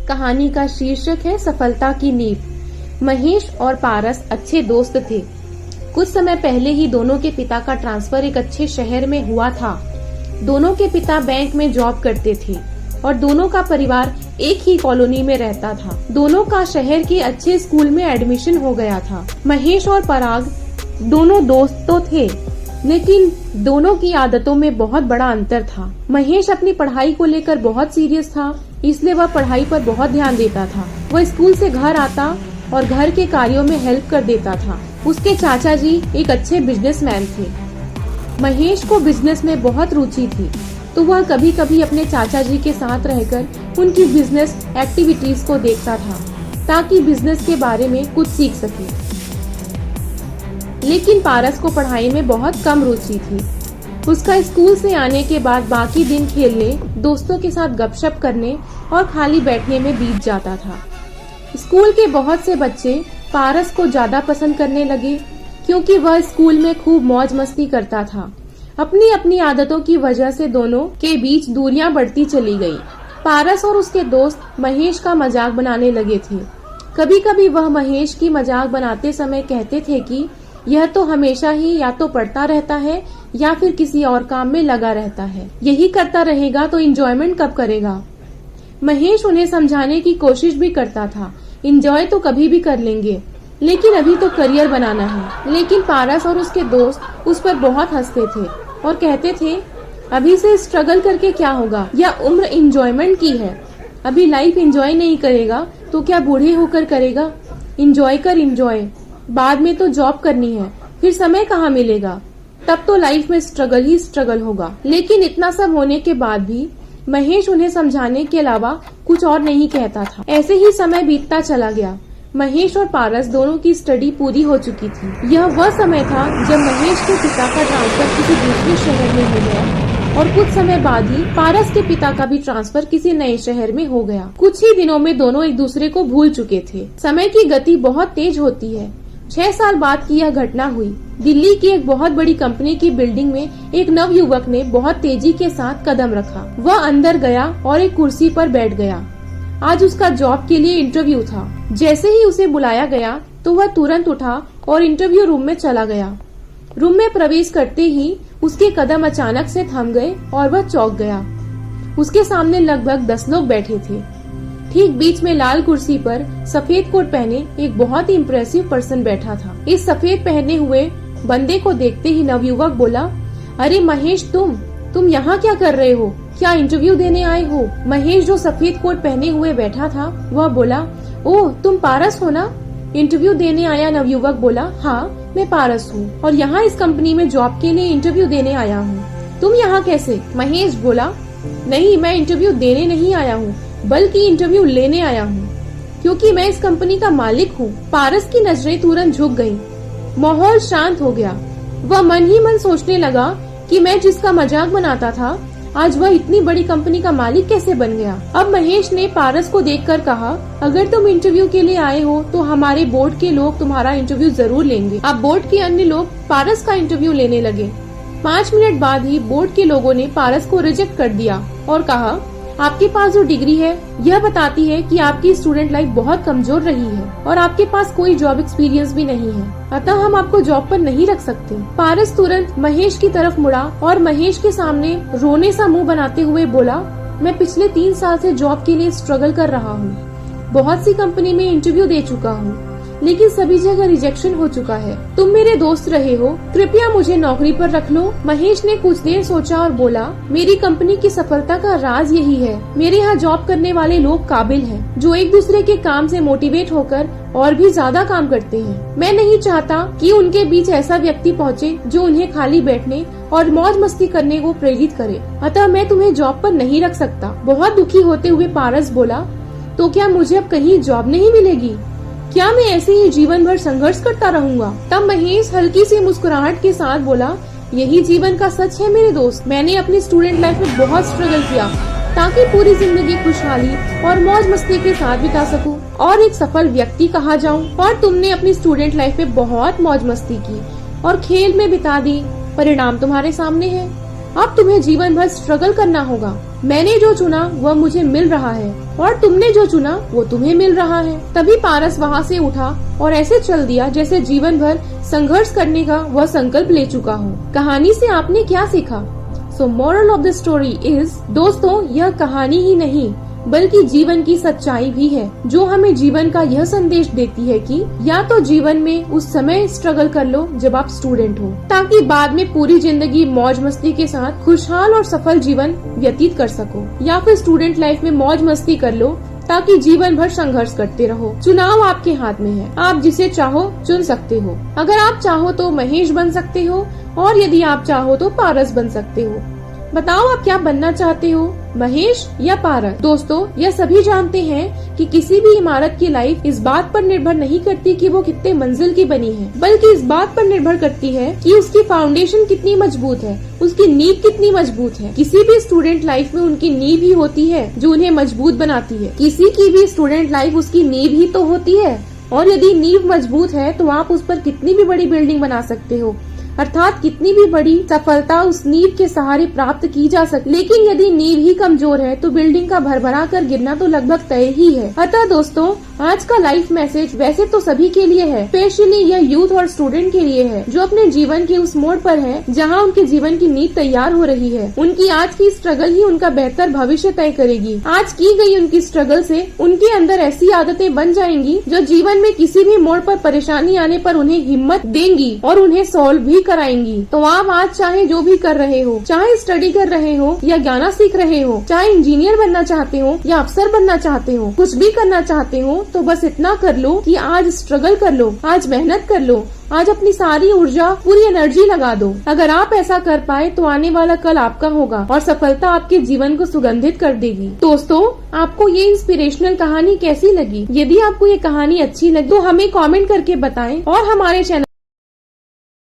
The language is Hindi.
कहानी का शीर्षक है सफलता की नींव। महेश और पारस अच्छे दोस्त थे। कुछ समय पहले ही दोनों के पिता का ट्रांसफर एक अच्छे शहर में हुआ था। दोनों के पिता बैंक में जॉब करते थे और दोनों का परिवार एक ही कॉलोनी में रहता था। दोनों का शहर के अच्छे स्कूल में एडमिशन हो गया था। महेश और पराग दोनों दोस्त तो थे, लेकिन दोनों की आदतों में बहुत बड़ा अंतर था। महेश अपनी पढ़ाई को लेकर बहुत सीरियस था, इसलिए वह पढ़ाई पर बहुत ध्यान देता था। वह स्कूल से घर आता और घर के कार्यों में हेल्प कर देता था। उसके चाचा जी एक अच्छे बिजनेसमैन थे। महेश को बिजनेस में बहुत रुचि थी, तो वह कभी कभी अपने चाचा जी के साथ रहकर उनकी बिजनेस एक्टिविटीज को देखता था, ताकि बिजनेस के बारे में कुछ सीख सके। लेकिन पारस को पढ़ाई में बहुत कम रुचि थी। उसका स्कूल से आने के बाद बाकी दिन खेलने, दोस्तों के साथ गपशप करने और खाली बैठने में बीत जाता था। स्कूल के बहुत से बच्चे पारस को ज्यादा पसंद करने लगे, क्योंकि वह स्कूल में खूब मौज मस्ती करता था। अपनी अपनी आदतों की वजह से दोनों के बीच दूरियां बढ़ती चली गई। पारस और उसके दोस्त महेश का मजाक बनाने लगे थे। कभी कभी वह महेश की मजाक बनाते समय कहते थे कि यह तो हमेशा ही या तो पढ़ता रहता है या फिर किसी और काम में लगा रहता है। यही करता रहेगा तो एंजॉयमेंट कब करेगा। महेश उन्हें समझाने की कोशिश भी करता था, एंजॉय तो कभी भी कर लेंगे, लेकिन अभी तो करियर बनाना है। लेकिन पारस और उसके दोस्त उस पर बहुत हंसते थे और कहते थे, अभी से स्ट्रगल करके क्या होगा, यह उम्र एंजॉयमेंट की है। अभी लाइफ एंजॉय नहीं करेगा तो क्या बूढ़े होकर करेगा। एंजॉय कर एंजॉय, बाद में तो जॉब करनी है, फिर समय कहाँ मिलेगा, तब तो लाइफ में स्ट्रगल ही स्ट्रगल होगा। लेकिन इतना सब होने के बाद भी महेश उन्हें समझाने के अलावा कुछ और नहीं कहता था। ऐसे ही समय बीतता चला गया। महेश और पारस दोनों की स्टडी पूरी हो चुकी थी। यह वह समय था जब महेश के पिता का ट्रांसफर किसी दूसरे शहर में हो गया और कुछ समय बाद ही पारस के पिता का भी ट्रांसफर किसी नए शहर में हो गया। कुछ ही दिनों में दोनों एक दूसरे को भूल चुके थे। समय की गति बहुत तेज होती है। 6 साल बाद की यह घटना हुई। दिल्ली की एक बहुत बड़ी कंपनी की बिल्डिंग में एक नव युवक ने बहुत तेजी के साथ कदम रखा। वह अंदर गया और एक कुर्सी पर बैठ गया। आज उसका जॉब के लिए इंटरव्यू था। जैसे ही उसे बुलाया गया तो वह तुरंत उठा और इंटरव्यू रूम में चला गया। रूम में प्रवेश करते ही उसके कदम अचानक से थम गए और वह चौंक गया। उसके सामने लगभग 10 लोग बैठे थे। ठीक बीच में लाल कुर्सी पर सफेद कोट पहने एक बहुत ही इम्प्रेसिव पर्सन बैठा था। इस सफेद पहने हुए बंदे को देखते ही नवयुवक बोला, अरे महेश, तुम यहाँ क्या कर रहे हो? क्या इंटरव्यू देने आए हो? महेश, जो सफेद कोट पहने हुए बैठा था, वह बोला, ओह, तुम पारस हो ना? इंटरव्यू देने आया? नवयुवक बोला, हाँ, मैं पारस हूँ और यहाँ इस कंपनी में जॉब के लिए इंटरव्यू देने आया हूँ। तुम यहाँ कैसे? महेश बोला, नहीं, मैं इंटरव्यू देने नहीं आया हूँ, बल्कि इंटरव्यू लेने आया हूँ, क्योंकि मैं इस कंपनी का मालिक हूँ। पारस की नजरें तुरंत झुक गईं। माहौल शांत हो गया। वह मन ही मन सोचने लगा कि मैं जिसका मजाक बनाता था, आज वह इतनी बड़ी कंपनी का मालिक कैसे बन गया। अब महेश ने पारस को देखकर कहा, अगर तुम इंटरव्यू के लिए आए हो तो हमारे बोर्ड के लोग तुम्हारा इंटरव्यू जरूर लेंगे। अब बोर्ड के अन्य लोग पारस का इंटरव्यू लेने लगे। 5 मिनट बाद ही बोर्ड के लोगों ने पारस को रिजेक्ट कर दिया और कहा, आपके पास जो डिग्री है यह बताती है कि आपकी स्टूडेंट लाइफ बहुत कमजोर रही है और आपके पास कोई जॉब एक्सपीरियंस भी नहीं है, अतः हम आपको जॉब पर नहीं रख सकते। पारस तुरंत महेश की तरफ मुड़ा और महेश के सामने रोने सा मुंह बनाते हुए बोला, मैं पिछले 3 साल से जॉब के लिए स्ट्रगल कर रहा हूँ। बहुत सी कंपनी में इंटरव्यू दे चुका हूँ, लेकिन सभी जगह रिजेक्शन हो चुका है। तुम मेरे दोस्त रहे हो, कृपया मुझे नौकरी पर रख लो। महेश ने कुछ देर सोचा और बोला, मेरी कंपनी की सफलता का राज यही है। मेरे यहाँ जॉब करने वाले लोग काबिल हैं, जो एक दूसरे के काम से मोटिवेट होकर और भी ज्यादा काम करते हैं। मैं नहीं चाहता कि उनके बीच ऐसा व्यक्ति पहुँचे जो उन्हें खाली बैठने और मौज मस्ती करने को प्रेरित करे, अतः मैं तुम्हें जॉब पर नहीं रख सकता। बहुत दुखी होते हुए पारस बोला, तो क्या मुझे अब कहीं जॉब नहीं मिलेगी? क्या मैं ऐसे ही जीवन भर संघर्ष करता रहूंगा? तब महेश हल्की सी मुस्कुराहट के साथ बोला, यही जीवन का सच है मेरे दोस्त। मैंने अपनी स्टूडेंट लाइफ में बहुत स्ट्रगल किया ताकि पूरी जिंदगी खुशहाली और मौज मस्ती के साथ बिता सकूं और एक सफल व्यक्ति कहा जाऊं। और तुमने अपनी स्टूडेंट लाइफ में बहुत मौज मस्ती की और खेल में बिता दी। परिणाम तुम्हारे सामने है। अब तुम्हें जीवन भर स्ट्रगल करना होगा। मैंने जो चुना वह मुझे मिल रहा है और तुमने जो चुना वो तुम्हें मिल रहा है। तभी पारस वहाँ से उठा और ऐसे चल दिया जैसे जीवन भर संघर्ष करने का वह संकल्प ले चुका हो। कहानी से आपने क्या सीखा? सो moral of the story is, दोस्तों यह कहानी ही नहीं बल्कि जीवन की सच्चाई भी है जो हमें जीवन का यह संदेश देती है कि या तो जीवन में उस समय स्ट्रगल कर लो जब आप स्टूडेंट हो, ताकि बाद में पूरी जिंदगी मौज मस्ती के साथ खुशहाल और सफल जीवन व्यतीत कर सको, या फिर स्टूडेंट लाइफ में मौज मस्ती कर लो ताकि जीवन भर संघर्ष करते रहो। चुनाव आपके हाथ में है, आप जिसे चाहो चुन सकते हो। अगर आप चाहो तो महेश बन सकते हो और यदि आप चाहो तो पारस बन सकते हो। बताओ आप क्या बनना चाहते हो, महेश या पारस? दोस्तों यह सभी जानते हैं कि किसी भी इमारत की लाइफ इस बात पर निर्भर नहीं करती कि वो कितने मंजिल की बनी है, बल्कि इस बात पर निर्भर करती है कि उसकी फाउंडेशन कितनी मजबूत है, उसकी नींव कितनी मजबूत है। किसी भी स्टूडेंट लाइफ में उनकी नींव ही होती है जो उन्हें मजबूत बनाती है। किसी की भी स्टूडेंट लाइफ उसकी नींव ही तो होती है, और यदि नींव मजबूत है तो आप उस पर कितनी भी बड़ी बिल्डिंग बना सकते हो, अर्थात कितनी भी बड़ी सफलता उस नींव के सहारे प्राप्त की जा सकती। लेकिन यदि नींव ही कमजोर है तो बिल्डिंग का भरभरा कर गिरना तो लगभग तय ही है। अतः दोस्तों आज का लाइफ मैसेज वैसे तो सभी के लिए है, स्पेशली यह यूथ और स्टूडेंट के लिए है जो अपने जीवन के उस मोड़ पर है जहां उनके जीवन की नींव तैयार हो रही है। उनकी आज की स्ट्रगल ही उनका बेहतर भविष्य तय करेगी। आज की गई उनकी स्ट्रगल से उनके अंदर ऐसी आदतें बन जाएंगी जो जीवन में किसी भी मोड़ पर परेशानी आने पर उन्हें हिम्मत देंगी और उन्हें सॉल्व भी कराएंगी। तो आप आज चाहे जो भी कर रहे हो, चाहे स्टडी कर रहे हो या गाना सीख रहे हो, चाहे इंजीनियर बनना चाहते हो या अफसर बनना चाहते हो, कुछ भी करना चाहते हो, तो बस इतना कर लो कि आज स्ट्रगल कर लो, आज मेहनत कर लो, आज अपनी सारी ऊर्जा पूरी एनर्जी लगा दो। अगर आप ऐसा कर पाए तो आने वाला कल आपका होगा और सफलता आपके जीवन को सुगंधित कर देगी। दोस्तों आपको ये इंस्पिरेशनल कहानी कैसी लगी? यदि आपको ये कहानी अच्छी लगी तो हमें कमेंट करके बताएं और हमारे चैनल